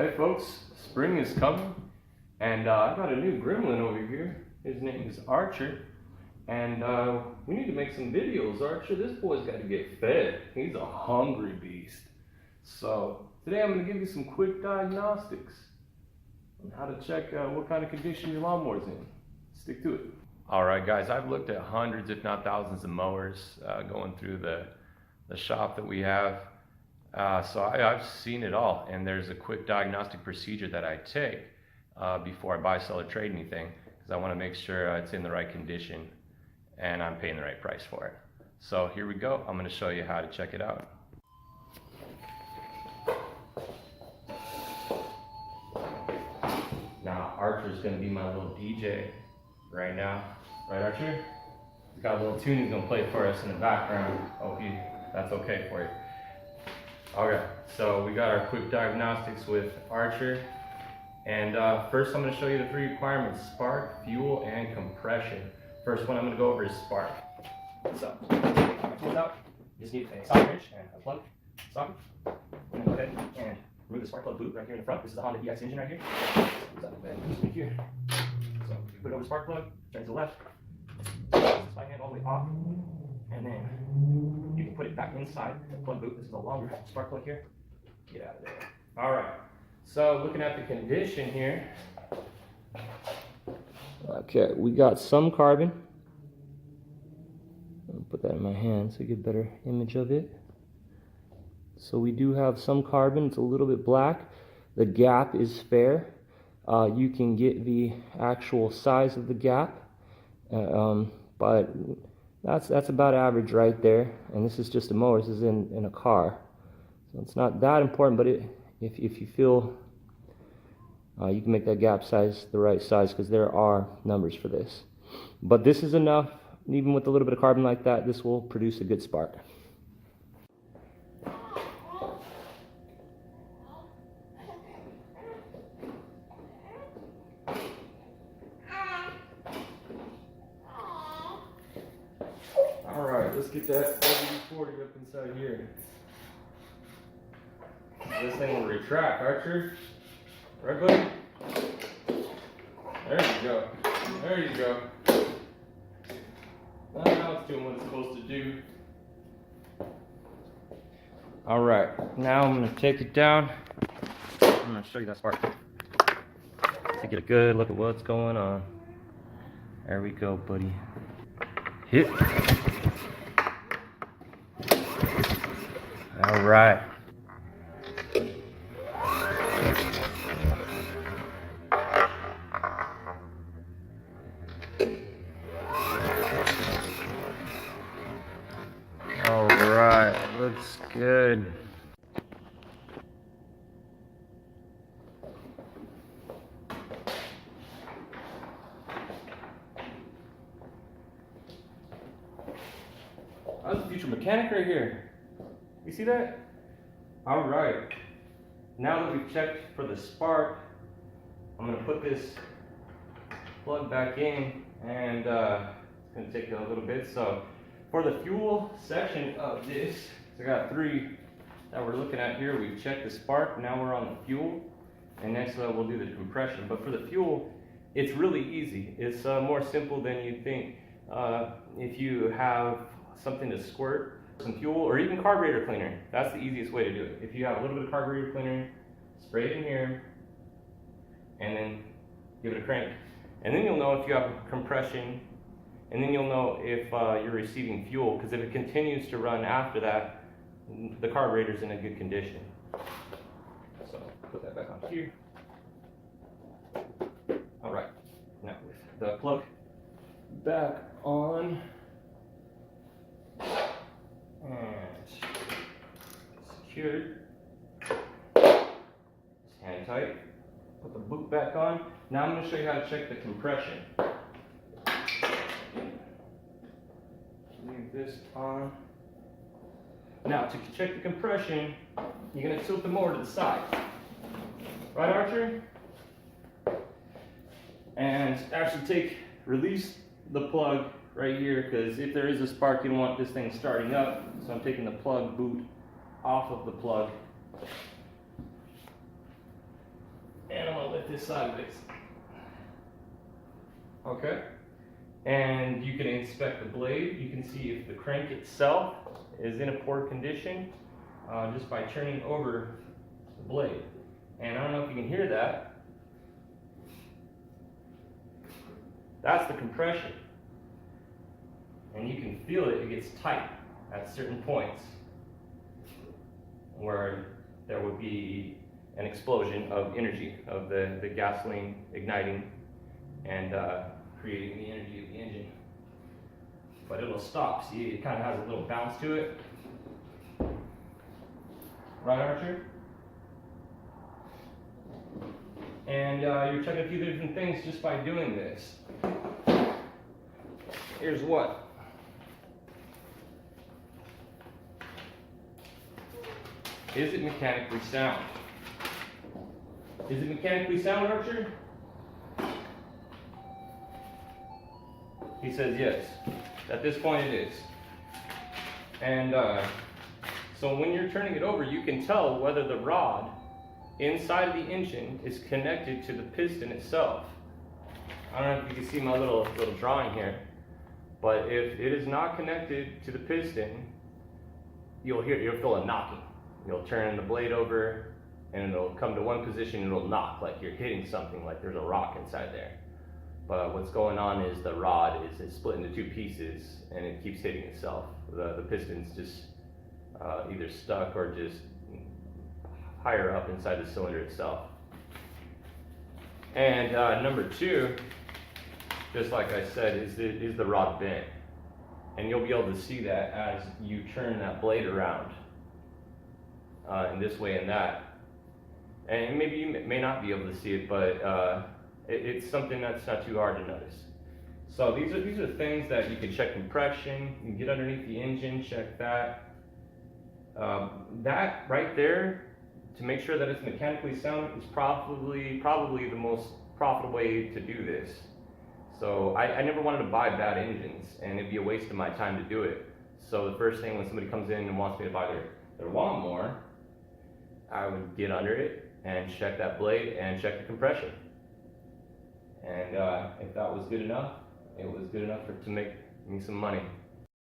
Hey folks, spring is coming, and I got a new gremlin over here. His name is Archer, and we need to make some videos. Archer, this boy's got to get fed. He's a hungry beast. So today I'm going to give you some quick diagnostics on how to check what kind of condition your lawnmower's in. Stick to it. All right, guys, I've looked at hundreds, if not thousands, of mowers going through the shop that we have. So I've seen it all, and there's a quick diagnostic procedure that I take before I buy, sell, or trade anything, because I want to make sure it's in the right condition and I'm paying the right price for it. So here we go. I'm going to show you how to check it out. Now Archer's going to be my little DJ right now. Right, Archer? He's got a little tune he's going to play for us in the background. Hope that's okay for you. Okay, so we got our quick diagnostics with Archer, and first I'm going to show you the 3 requirements: spark, fuel, and compression. First one I'm going to go over is spark. So, take my tools out. You just need a socket wrench and a plug socket. I'm going to go ahead and remove the spark plug boot right here in the front. This is the Honda EX engine right here. Here. So you put it over the spark plug, turn to the left, this my hand all the way off, and then you can put it back inside the plug boot. This is a longer spark plug here. Get out of there. All right. So looking at the condition here. Okay, we got some carbon. I'll put that in my hand so you get a better image of it. So we do have some carbon. It's a little bit black. The gap is fair. You can get the actual size of the gap, but that's about average right there. And this is just a mower. This is in a car, so it's not that important. But if you feel you can make that gap size the right size, because there are numbers for this. But this is enough. Even with a little bit of carbon like that, this will produce a good spark. Alright, let's get that WD-40 up inside here. This thing will retract, Archer. Right, buddy? There you go. There you go. Now it's doing what it's supposed to do. Alright, now I'm going to take it down. I'm going to show you that spark. To get a good look at what's going on. There we go, buddy. Hit. All right. All right, looks good. That's the future mechanic right here. You see that? All right. Now that we've checked for the spark, I'm going to put this plug back in, and it's going to take a little bit. So for the fuel section of this, so I got 3 that we're looking at here. We've checked the spark. Now we're on the fuel, and next we'll do the compression. But for the fuel, it's really easy. It's more simple than you think. If you have something to squirt some fuel, or even carburetor cleaner, that's the easiest way to do it. If you have a little bit of carburetor cleaner, spray it in here, and then give it a crank. And then you'll know if you have compression, and then you'll know if you're receiving fuel, because if it continues to run after that, the carburetor's in a good condition. So put that back on here. All right, now with the plug back on, and secured, hand tight, put the boot back on. Now I'm going to show you how to check the compression. Leave this on. Now to check the compression, you're going to tilt the mower to the side. Right, Archer? And actually release the plug right here, because if there is a spark, you don't want this thing starting up. So I'm taking the plug boot off of the plug. And I'm gonna lift this sideways. Okay. And you can inspect the blade. You can see if the crank itself is in a poor condition just by turning over the blade. And I don't know if you can hear that. That's the compression. And you can feel it gets tight at certain points where there would be an explosion of energy of the gasoline igniting and creating the energy of the engine. But it'll stop. See, it kind of has a little bounce to it. Right, Archer? And you're checking a few different things just by doing this. Here's what. Is it mechanically sound? Is it mechanically sound, Archer? He says yes. At this point it is. And so when you're turning it over, you can tell whether the rod inside of the engine is connected to the piston itself. I don't know if you can see my little drawing here, but if it is not connected to the piston, you'll feel a knocking. You'll turn the blade over and it'll come to one position and it'll knock like you're hitting something, like there's a rock inside there. But what's going on is the rod is split into two pieces and it keeps hitting itself. The piston's just either stuck or just higher up inside the cylinder itself. And number two, just like I said, is the rod bent. And you'll be able to see that as you turn that blade around in this way and that. And maybe you may not be able to see it, but it's something that's not too hard to notice. So these are things that you can check compression. You can get underneath the engine, check that. That right there, to make sure that it's mechanically sound, is probably the most profitable way to do this. So I never wanted to buy bad engines, and it'd be a waste of my time to do it. So the first thing when somebody comes in and wants me to buy their lawnmower, I would get under it and check that blade and check the compression. And if that was good enough, it was good enough to make me some money.